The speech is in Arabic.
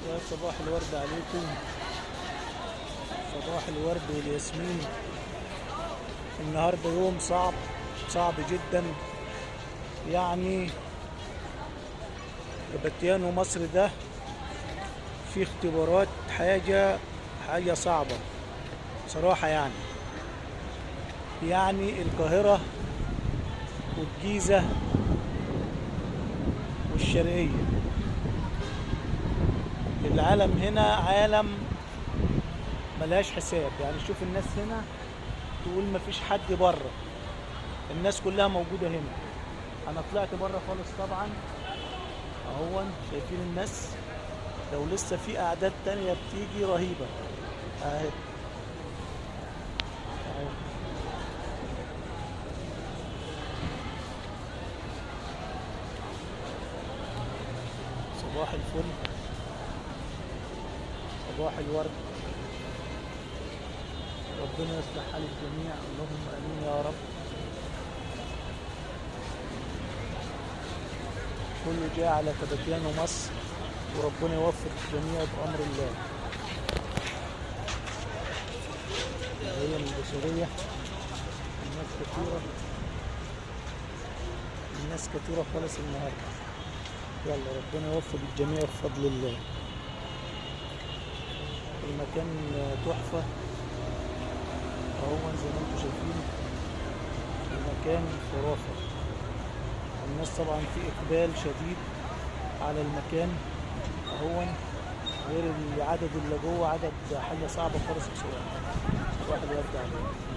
يا صباح الورد عليكم، صباح الورد والياسمين. النهارده يوم صعب، صعب جدا. يعني باتيانو مصر ده في اختبارات، حاجة صعبة بصراحة. يعني القاهرة والجيزة والشرقية، العالم هنا عالم ملهاش حساب. يعني شوف الناس هنا تقول مفيش حد بره، الناس كلها موجودة هنا. انا طلعت بره خالص طبعا اهو، شايفين الناس. لو لسه في اعداد تانية بتيجي رهيبة اهي اهي. صباح الفل، صباح الورد. ربنا يصلح حال الجميع، اللهم امين يا رب. كله جاء على كباتيانو مصر، وربنا يوفق الجميع بأمر الله. هي البشرية، الناس كثيرة، الناس كثيرة خالص النهاردة. يلا ربنا يوفق الجميع بفضل الله. المكان تحفة اهو زي ما انتم شايفين، المكان خرافة. الناس طبعا في اقبال شديد على المكان اهو، غير العدد اللي جوه، عدد حاجة صعبة خالص بصراحة. واحد يرجع عليه.